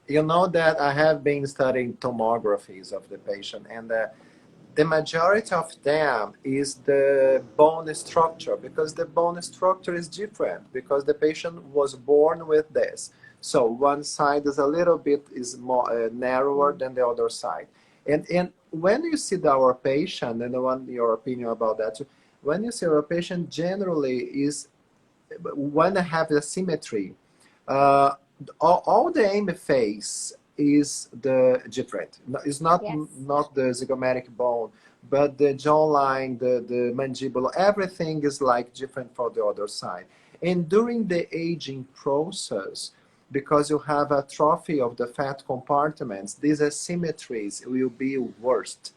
You know that I have been studying tomographies of the patient, and the majority of them is the bone structure, because the bone structure is different because the patient was born with this. So one side is a little bit is more narrower than the other side. And when you see our patient, and I want your opinion about that, when you see our patient, generally is when they have the symmetry, uh, all the aim face is the different. It's not the zygomatic bone, but the jawline, the mandible, everything is like different for the other side. And during the aging process, because you have atrophy of the fat compartments, these asymmetries will be worst.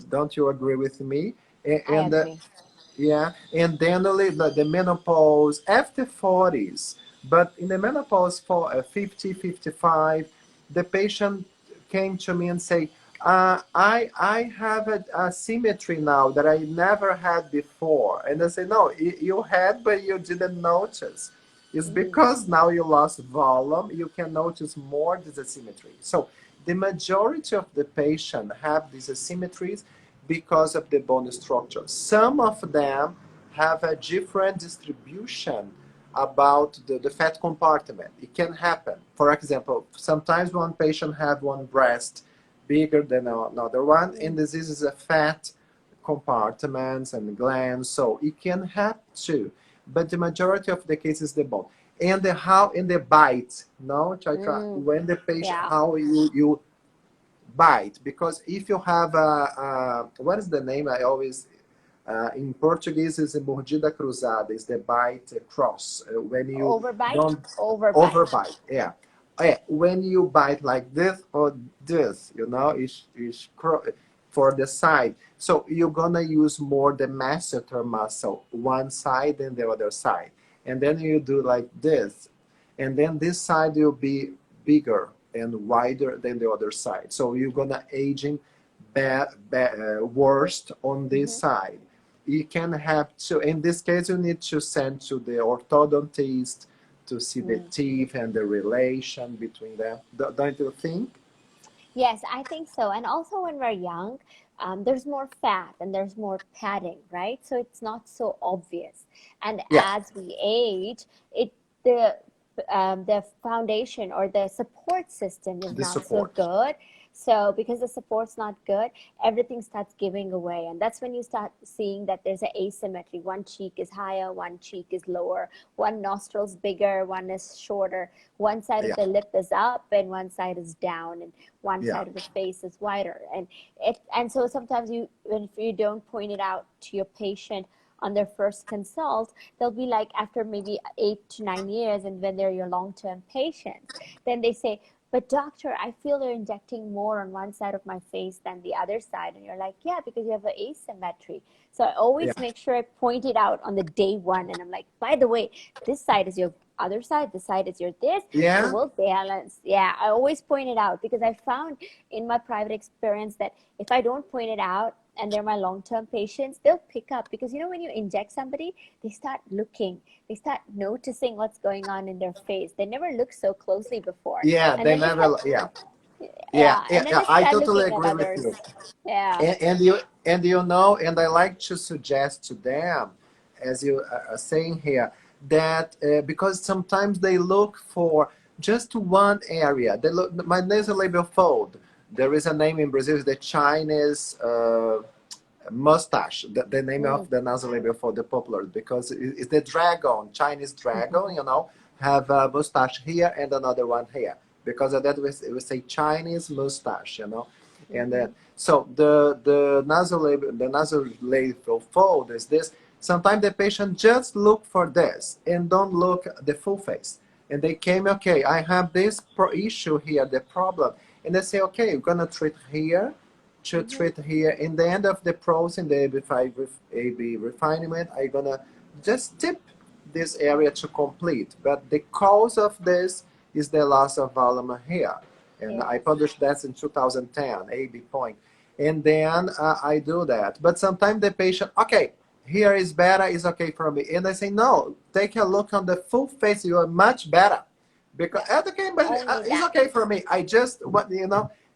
Don't you agree with me? I agree. Yeah, and then the menopause after 40s, but in the menopause for 50, 55, the patient came to me and say, I have a symmetry now that I never had before. And I say, no, you had, but you didn't notice. It's because now you lost volume, you can notice more this asymmetry. So the majority of the patient have these asymmetries because of the bone structure. Some of them have a different distribution about the fat compartment. It can happen. For example, sometimes one patient have one breast bigger than another one, and this is a fat compartments and glands, so it can happen too. But the majority of the cases, the bone. And the how in the bite, no, Chytra, when the patient, how you bite, because if you have what is the name? I always in Portuguese is a mordida cruzada, is the bite cross when you don't overbite. Yeah. Yeah, when you bite like this or this, you know, is for the side. So you're gonna use more the masseter muscle, one side and the other side, and then you do like this, and then this side will be bigger and wider than the other side. So you're gonna aging worst on this side. You can have to, in this case, you need to send to the orthodontist to see the teeth and the relation between them. Don't you think? Yes, I think so. And also when we're young, there's more fat and there's more padding, right? So it's not so obvious. And Yeah, as we age, it the the foundation or the support system is the not so support. good. So because the support's not good, everything starts giving away. And that's when you start seeing that there's an asymmetry. One cheek is higher, one cheek is lower, one nostril's bigger, one is shorter, one side of Yeah, the lip is up and one side is down. And one yeah, side of the face is wider, and so sometimes you, if you don't point it out to your patient on their first consult, they'll be like after maybe 8 to 9 years, and when they're your long-term patients, then they say, but doctor, I feel they're injecting more on one side of my face than the other side. And you're like, yeah, because you have an asymmetry. So I yeah, always make sure I point it out on the day one. And I'm like, by the way, this side is your other side, this side is your this, so yeah. we'll balance. Yeah, I always point it out because I found in my private experience that if I don't point it out and they're my long-term patients, they'll pick up because when you inject somebody, they start looking, they start noticing what's going on in their face. They never looked so closely before. Yeah, And they then they start, never. Yeah, yeah, yeah, yeah, and then yeah. they I start totally looking at agree with you. others. Yeah. And I like to suggest to them, as you are saying here, that because sometimes they look for just one area. They look my nasolabial fold. There is a name in Brazil, the Chinese. Mustache, the name of Mm. the nasolabial for the popular, because it's the dragon, Chinese dragon, Mm-hmm. have a mustache here and another one here. Because of that, we say Chinese mustache, and Mm-hmm. so the nasolabial fold is this. Sometimes the patient just look for this and don't look the full face, and they came, okay, I have this issue here, the problem, and they say, okay, we're gonna treat here to Mm-hmm. treat here. In the end of the process, in the AB refinement, I'm gonna just tip this area to complete. But the cause of this is the loss of volume here. And I Yes. published that in 2010, AB point. And then I do that. But sometimes the patient, okay, here is better, is okay for me. And I say, no, take a look on the full face, you are much better. Because, Yeah. okay, but Only it's that. okay for me. I just,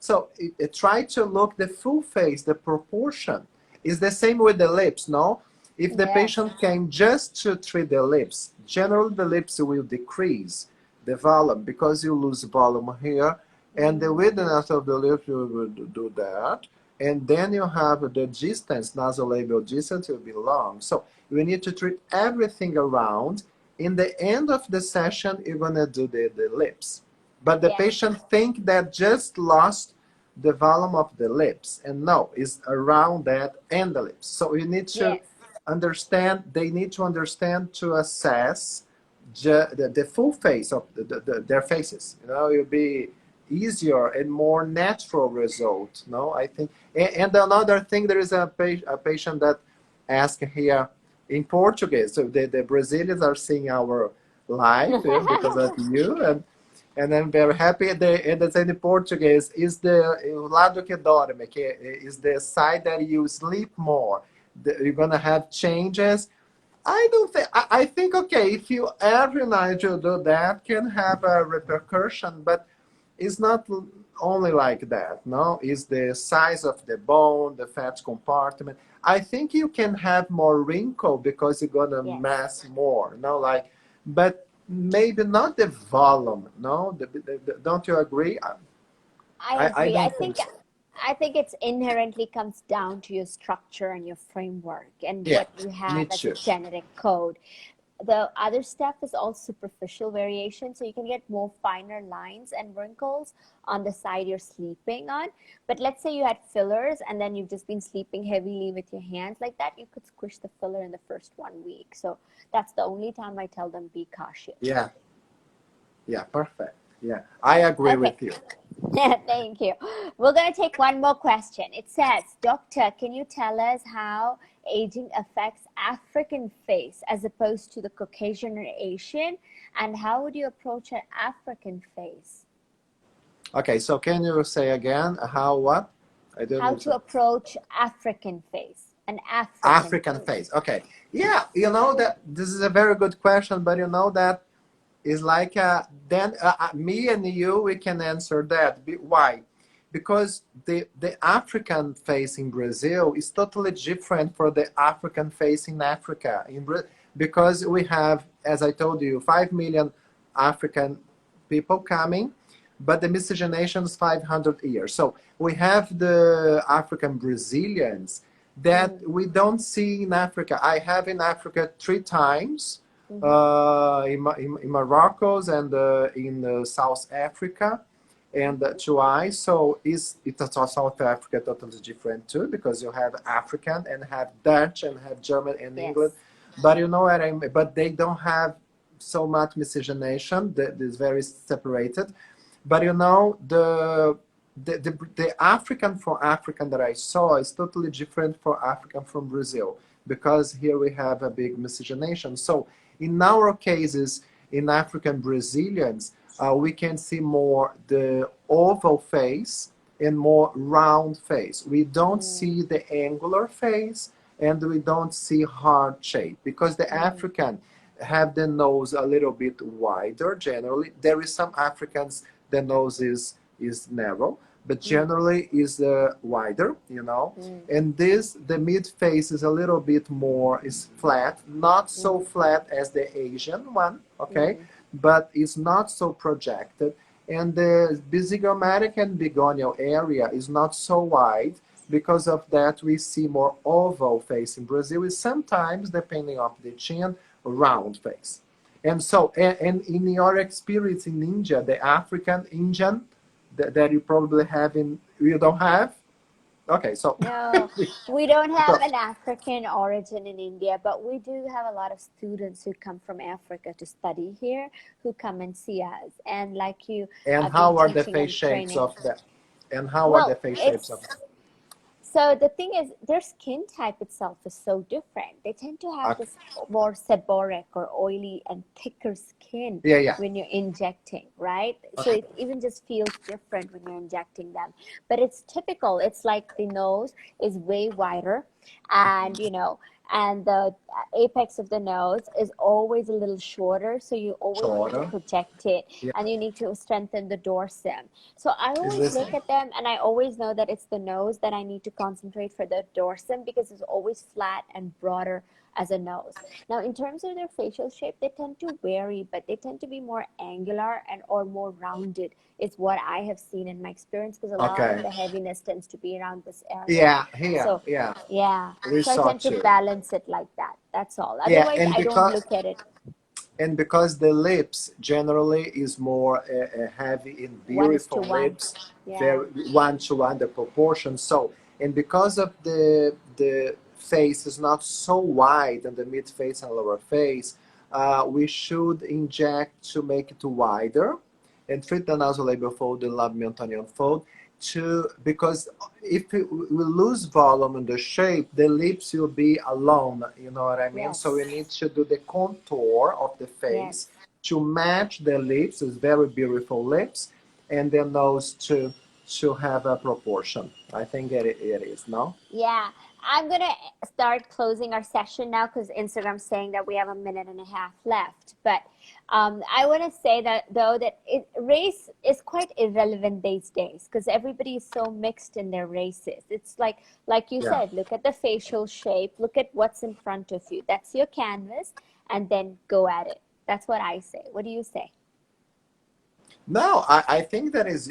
so try to look the full face, the proportion. Is the same with the lips, no? If the Yes. patient came just to treat the lips, generally the lips will decrease the volume because you lose volume here, and the Mm-hmm. width of the lips will do that, and then you have the distance, nasolabial distance will be long. So you need to treat everything around. In the end of the session, you're gonna do the lips. But the Yes. patient think that just lost the volume of the lips, and no, it's around that and the lips. So you need to Yes. understand, they need to understand to assess the full face of their faces. It'll be easier and more natural result. No, I think. And another thing, there is a patient that asked here in Portuguese. So the Brazilians are seeing our live because of you, and I'm very happy. And it's in Portuguese is the o lado que dorme, que is the side that you sleep more. You're gonna have changes. I don't think. I think, okay, if you every night you do that, can have a repercussion, but it's not only like that. No, it's the size of the bone, the fat compartment. I think you can have more wrinkle because you're gonna Yes. mass more. Like, but maybe not the volume. No, don't you agree? I I agree. I don't think think so. I think it's inherently comes down to your structure and your framework and Yeah, what you me have as a too. genetic code. The other stuff is all superficial variation, so you can get more finer lines and wrinkles on the side you're sleeping on. But let's say you had fillers and then you've just been sleeping heavily with your hands like that, you could squish the filler in the first 1 week. So that's the only time I tell them be cautious. Yeah, yeah, perfect. Yeah, I agree Okay. with you. Thank you. We're going to take one more question. It says, Doctor, can you tell us how aging affects African face as opposed to the Caucasian or Asian? And how would you approach an African face? Okay, so can you say again how what? I didn't How to understand. approach African face, an African African face. face. Okay. Yeah, you know that this is a very good question, but you know that is like then me and you we can answer that. Why? because the African face in Brazil is totally different from the African face in Africa. Because we have, as I told you, 5 million African people coming, but the miscegenation is 500 years. So we have the African Brazilians that we don't see in Africa. I have in Africa 3 times, in Morocco and in South Africa, and twice. So it's South Africa totally different too, because you have African and have Dutch and have German and England. But you know what I mean? But they don't have so much miscegenation. That is very separated. But you know, the African from African that I saw is totally different from African from Brazil, because here we have a big miscegenation. So in our cases, in African Brazilians, we can see more the oval face and more round face. We don't see the angular face, and we don't see hard shape, because the African have the nose a little bit wider generally. There is some Africans the nose is narrow, but generally is wider, you know. And the mid face is a little bit more, is flat, not so flat as the Asian one, okay, but it's not so projected. And the zygomatic and bigonial area is not so wide. Because of that, we see more oval face in Brazil, is sometimes, depending on the chin, round face. And so, and in your experience in India, the African Indian that you probably have you don't have? Okay, so. No, we don't So, have an African origin in India, but we do have a lot of students who come from Africa to study here, who come and see us. And like you, and I've been how are the teaching face and shapes training. of that? And how are the Well, face shapes of it's so the thing is, their skin type itself is so different. They tend to have that? this more seborrheic or oily and thicker skin Yeah, yeah. when you're injecting, right? So Okay. it even just feels different when you're injecting them. But it's typical. It's like the nose is way wider, and and the apex of the nose is always a little shorter. So you always need to Shorter. protect it, Yeah. and you need to strengthen the dorsum. So I Is always this? look at them and I always know that it's the nose that I need to concentrate for the dorsum, because it's always flat and broader as a nose. Now, in terms of their facial shape, they tend to vary, but they tend to be more angular and or more rounded is what I have seen in my experience, because a lot of Okay. the heaviness tends to be around this area. Yeah, here, So, yeah. yeah. We So I saw tend to too. balance it like that. That's all. Yeah, Otherwise, I don't look at it and because the lips generally is more heavy in one is to beautiful one. lips, Yeah. very 1 to 1 the proportion. So, and because of the face is not so wide and the mid face and lower face, we should inject to make it wider and treat the nasolabial fold, the labial fold, because if we lose volume in the shape, the lips will be alone. You know what I mean? So we Yes. need to do the contour of the Yes. face to match the lips. It's very beautiful lips, and the nose to have a proportion. I think it is no. Yeah, I'm gonna start closing our session now because Instagram's saying that we have a minute and a half left. But I want to say that though that race is quite irrelevant these days because everybody is so mixed in their races. It's like you Yeah. said, look at the facial shape, look at what's in front of you. That's your canvas, and then go at it. That's what I say. What do you say? No, I think that is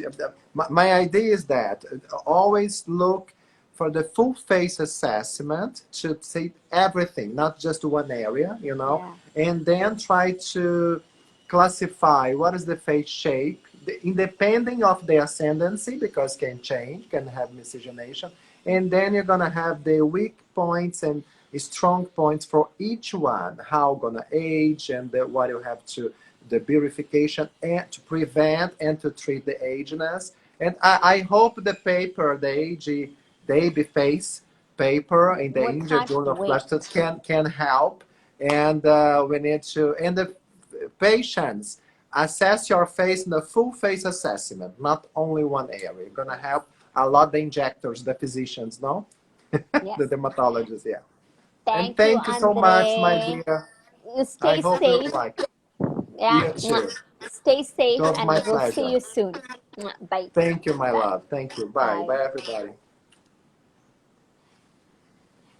my idea is that always look for the full face assessment to see everything, not just one area, you know, Yeah. and then try to classify what is the face shape, independent of the ascendancy, because can change, can have miscegenation, and then you're gonna have the weak points and strong points for each one, how gonna age and what you have to the purification and to prevent and to treat the ageness. And I hope the paper, the AG face paper in the We India can't Journal of wait. Plastics can help. And we need to, and the patients, assess your face in a full face assessment, not only one area. You're gonna help a lot the injectors, the physicians, no? Yes. The dermatologists, yeah. And Thank you, thank you so much, my Andre. dear. You I stay hope you safe. like it. Yeah. You Mwah. too. Stay It safe, was and my we'll see pleasure. you soon. Bye. Thank you, my Bye. love. Thank you. Bye. Bye. Bye, everybody.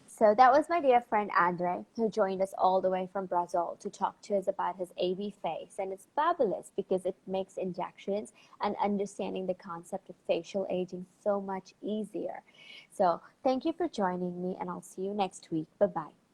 So that was my dear friend Andre, who joined us all the way from Brazil to talk to us about his AB face. And it's fabulous because it makes injections and understanding the concept of facial aging so much easier. So thank you for joining me, and I'll see you next week. Bye bye.